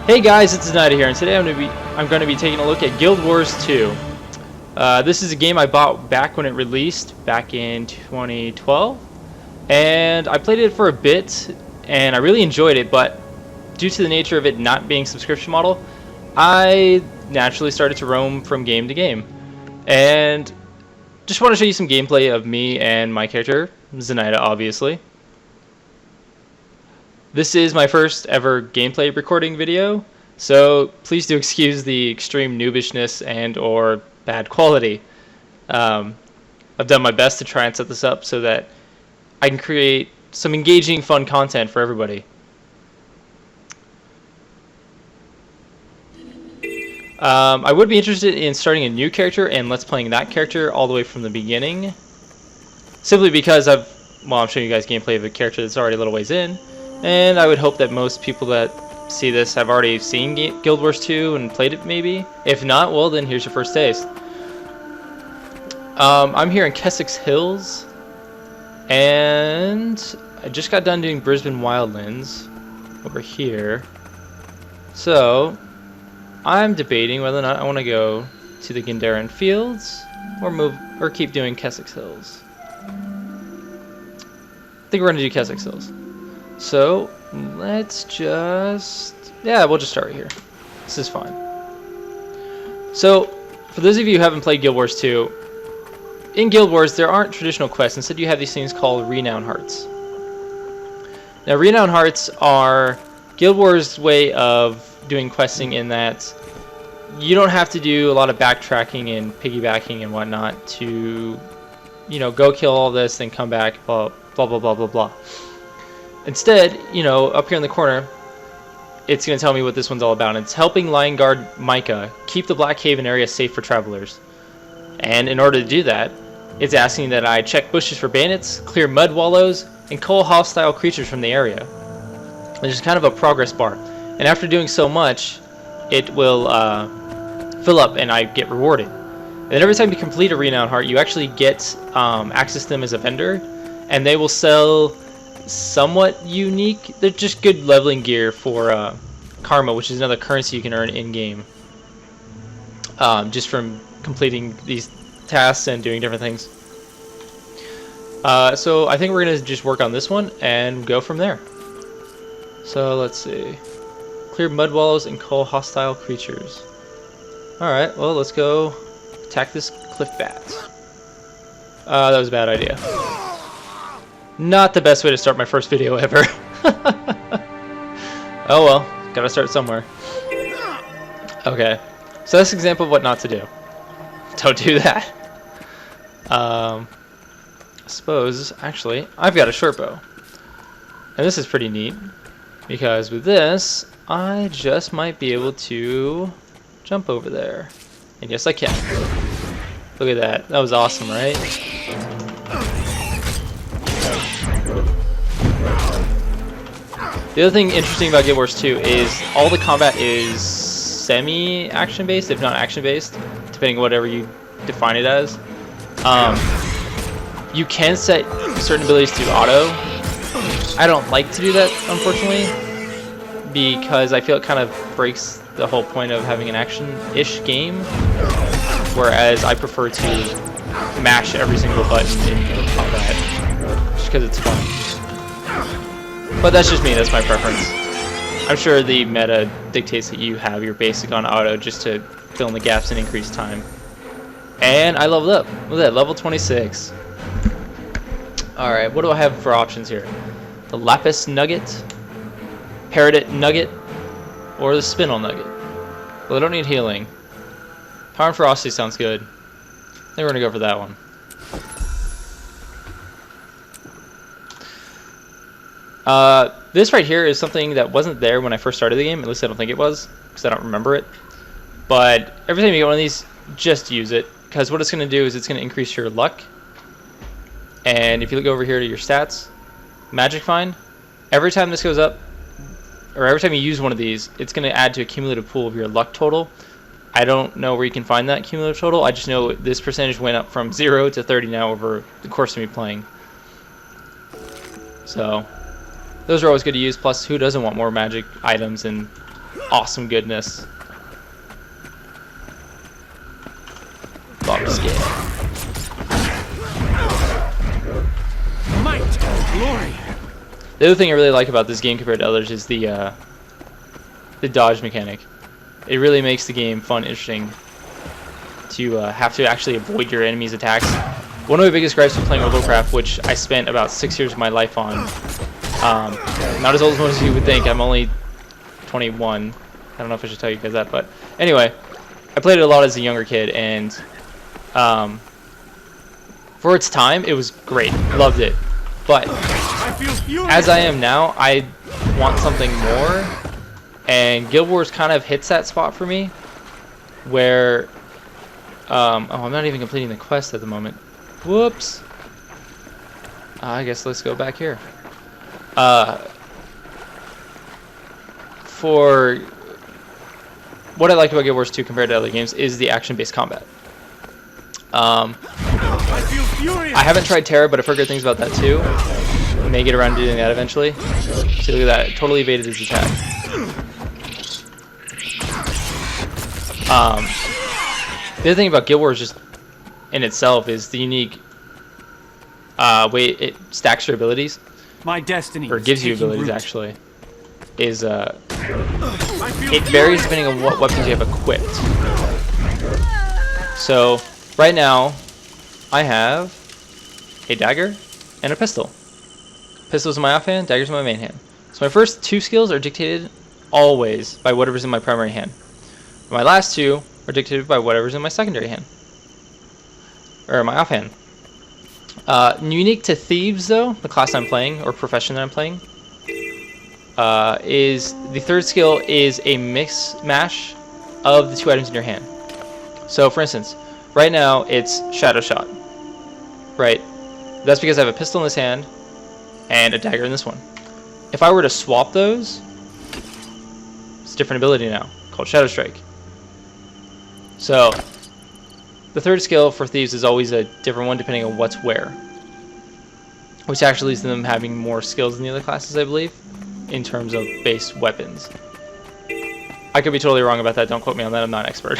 Hey guys, it's Zanaida here, and today I'm going to be taking a look at Guild Wars 2. This is a game I bought back when it released back in 2012, and I played it for a bit, and I really enjoyed it. But due to the nature of it not being subscription model, I naturally started to roam from game to game, and just want to show you some gameplay of me and my character, Zanaida, obviously. This is my first ever gameplay recording video, so please do excuse the extreme noobishness and or bad quality. I've done my best to try and set this up so that I can create some engaging, fun content for everybody. I would be interested in starting a new character and let's playing that character all the way from the beginning, simply because I'm showing you guys gameplay of a character that's already a little ways in. And I would hope that most people that see this have already seen Guild Wars 2 and played it maybe. If not, well then here's your first taste. I'm here in Kessex Hills, and I just got done doing Brisbane Wildlands over here. So I'm debating whether or not I want to go to the Gindaran Fields or keep doing Kessex Hills. I think we're going to do Kessex Hills. So let's we'll just start right here. This is fine. So for those of you who haven't played Guild Wars 2, in Guild Wars there aren't traditional quests. Instead you have these things called Renown Hearts. Now Renown Hearts are Guild Wars' way of doing questing in that you don't have to do a lot of backtracking and piggybacking and whatnot to, go kill all this, then come back, blah blah blah blah blah blah. Instead, up here in the corner, it's going to tell me what this one's all about. It's helping Lion Guard Micah keep the Black Haven area safe for travelers. And in order to do that, it's asking that I check bushes for bandits, clear mud wallows, and cull hostile creatures from the area. There's just kind of a progress bar. And after doing so much, it will fill up and I get rewarded. And then every time you complete a Renown Heart, you actually get access to them as a vendor, and they will sell somewhat unique. They're just good leveling gear for karma, which is another currency you can earn in game, just from completing these tasks and doing different things. So I think we're gonna just work on this one and go from there. So let's see, clear mud wallows and cull hostile creatures. Alright, well let's go attack this cliff bat. That was a bad idea. Not the best way to start my first video ever. Oh well, gotta start somewhere. Okay, so that's an example of what not to do. Don't do that. I suppose, actually, I've got a short bow. And this is pretty neat, because with this, I just might be able to jump over there. And yes, I can. Look at that. That was awesome, right? The other thing interesting about Guild Wars 2 is all the combat is semi-action based, if not action based, depending on whatever you define it as. You can set certain abilities to auto. I don't like to do that, unfortunately, because I feel it kind of breaks the whole point of having an action-ish game, whereas I prefer to mash every single button in combat, just because it's fun. But that's just me, that's my preference. I'm sure the meta dictates that you have your basic on auto just to fill in the gaps and increase time. And I leveled up. Look at that, level 26. Alright, what do I have for options here? The Lapis Nugget, Peridot Nugget, or the Spinel Nugget. Well, I don't need healing. Power and Ferocity sounds good. I think we're going to go for that one. This right here is something that wasn't there when I first started the game. At least I don't think it was, because I don't remember it. But every time you get one of these, just use it, because what it's going to do is it's going to increase your luck. And if you look over here to your stats, Magic Find, every time this goes up, or every time you use one of these, it's going to add to a cumulative pool of your luck total. I don't know where you can find that cumulative total. I just know this percentage went up from 0 to 30 now over the course of me playing. So those are always good to use, plus who doesn't want more magic items and awesome goodness. Bob scale. Might, glory. The other thing I really like about this game compared to others is the dodge mechanic. It really makes the game fun, interesting to have to actually avoid your enemy's attacks. One of my biggest gripes with playing World of Warcraft, which I spent about 6 years of my life on, not as old as most of you would think, I'm only 21. I don't know if I should tell you guys that, but anyway, I played it a lot as a younger kid, and for its time, it was great. Loved it. But as I am now, I want something more, and Guild Wars kind of hits that spot for me, where oh, I'm not even completing the quest at the moment. Whoops. I guess let's go back here. For what I like about Guild Wars 2 compared to other games is the action-based combat. I haven't tried Terra, but I've heard good things about that too. I may get around to doing that eventually. See, look at that. It totally evaded his attack. The other thing about Guild Wars just in itself is the unique way it stacks your abilities. My destiny, or gives you abilities, actually, is it varies depending on what weapons you have equipped. So right now I have a dagger and a pistol. Pistol's in my offhand, dagger's in my main hand. So my first two skills are dictated always by whatever's in my primary hand. My last two are dictated by whatever's in my secondary hand, or my offhand. Unique to Thieves, though, the class I'm playing, or profession that I'm playing, is the third skill is a mix-mash of the two items in your hand. So, for instance, right now it's Shadow Shot, right? That's because I have a pistol in this hand and a dagger in this one. If I were to swap those, it's a different ability now, called Shadow Strike. So, the third skill for Thieves is always a different one depending on what's where, which actually leads to them having more skills than the other classes, I believe, in terms of base weapons. I could be totally wrong about that, don't quote me on that, I'm not an expert.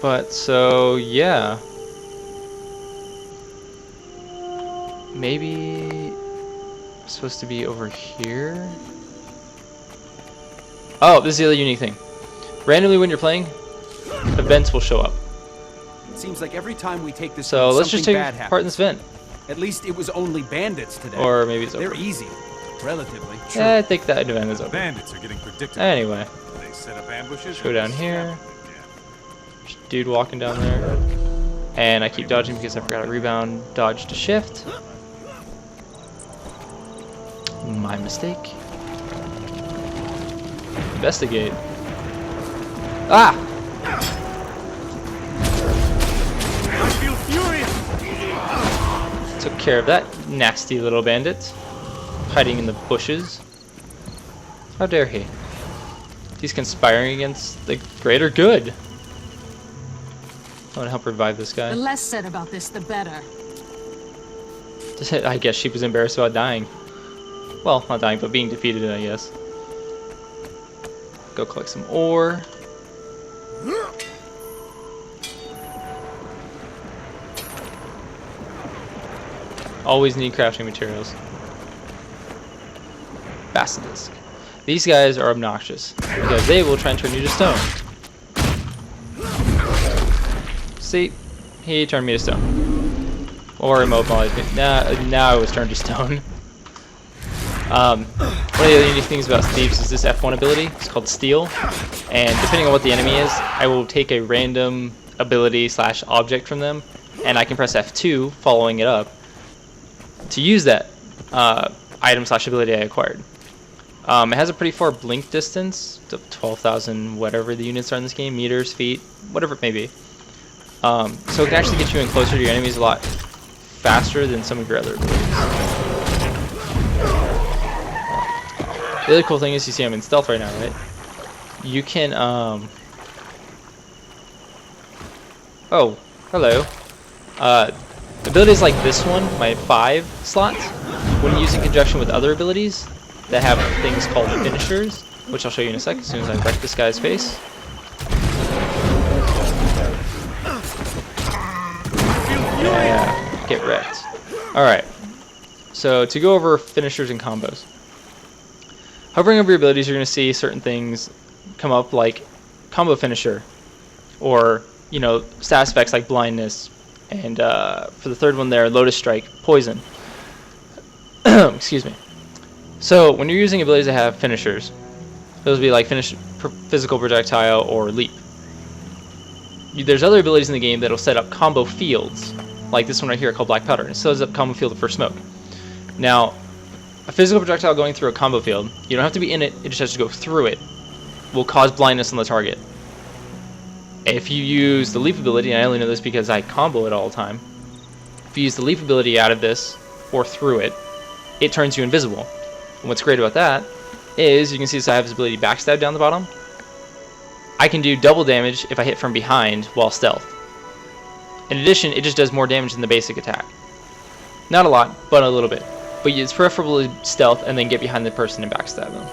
But so yeah, maybe I'm supposed to be over here. Oh, this is the other unique thing. Randomly when you're playing, events will show up. It seems like every time we take this, so let's just take part in this event. At least it was only bandits today. Or maybe it's over. They're easy, relatively. Yeah, I think that event is over. Bandits are getting predictable. Anyway, They set up ambushes. go down here. Dude walking down there, and I keep dodging because I forgot to rebound, dodge to shift. My mistake. Investigate. Ah! I feel furious. Took care of that nasty little bandit, hiding in the bushes. How dare he? He's conspiring against the greater good. I want to help revive this guy. The less said about this, the better. I guess she was embarrassed about dying. Well, not dying, but being defeated, I guess. Go collect some ore. Always need crafting materials. Basilisk. These guys are obnoxious because they will try and turn you to stone. See, he turned me to stone. Or immobilized me. Now I was turned to stone. One of the other unique things about Thieves is this F1 ability. It's called Steal. And depending on what the enemy is, I will take a random ability / object from them, and I can press F2 following it up to use that item / ability I acquired. It has a pretty far blink distance, 12,000 whatever the units are in this game, meters, feet, whatever it may be. So it can actually get you in closer to your enemies a lot faster than some of your other abilities. The other cool thing is, you see I'm in stealth right now, right? You can, oh, hello. Abilities like this one, my 5 slot, when used in conjunction with other abilities, that have things called finishers, which I'll show you in a sec as soon as I wreck this guy's face. Yeah, get wrecked. Alright, so to go over finishers and combos. Hovering over your abilities, you're going to see certain things come up like combo finisher, or, you know, status effects like blindness, and for the third one there, Lotus Strike, poison. Excuse me. So when you're using abilities that have finishers, those would be like physical projectile or leap. There's other abilities in the game that'll set up combo fields, like this one right here called Black Powder. It sets up combo field for smoke. Now, a physical projectile going through a combo field, you don't have to be in it, it just has to go through it, will cause blindness on the target. If you use the leap ability, and I only know this because I combo it all the time, if you use the leap ability out of this or through it, it turns you invisible. And what's great about that is you can see this, I have this ability backstab down the bottom. I can do double damage if I hit from behind while stealth. In addition, it just does more damage than the basic attack. Not a lot, but a little bit. But it's preferably stealth and then get behind the person and backstab them.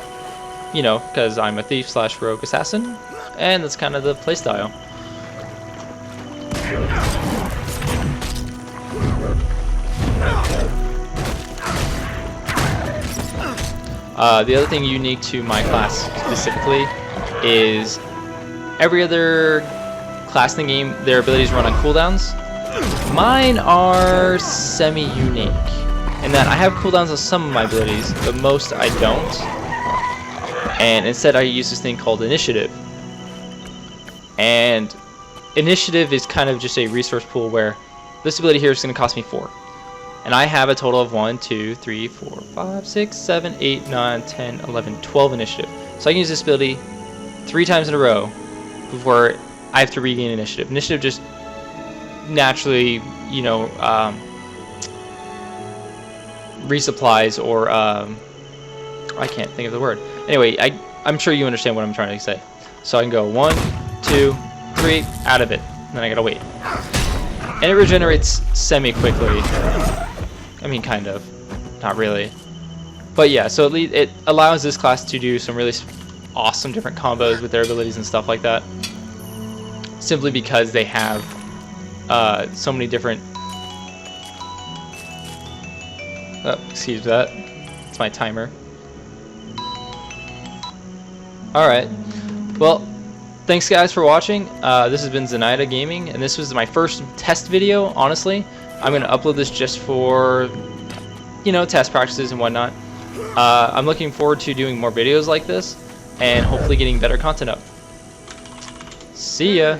You know, because I'm a thief / rogue assassin, and that's kind of the playstyle. The other thing unique to my class specifically is every other class in the game, their abilities run on cooldowns. Mine are semi-unique in that I have cooldowns on some of my abilities, but most I don't. And instead I use this thing called initiative. And initiative is kind of just a resource pool where this ability here is going to cost me 4. And I have a total of 1, 2, 3, 4, 5, 6, 7, 8, 9, 10, 11, 12 initiative. So I can use this ability 3 times in a row before I have to regain initiative. Initiative just naturally, you know, resupplies, or I can't think of the word. Anyway, I'm sure you understand what I'm trying to say. So I can go 1, 2, 3, out of it. And then I gotta wait. And it regenerates semi-quickly. I mean, kind of. Not really. But yeah, so it allows this class to do some really awesome different combos with their abilities and stuff like that. Simply because they have so many different... Oh, excuse that. It's my timer. Alright. Well, thanks guys for watching. This has been Zanaida Gaming, and this was my first test video, honestly. I'm going to upload this just for, you know, test practices and whatnot. I'm looking forward to doing more videos like this, and hopefully getting better content up. See ya!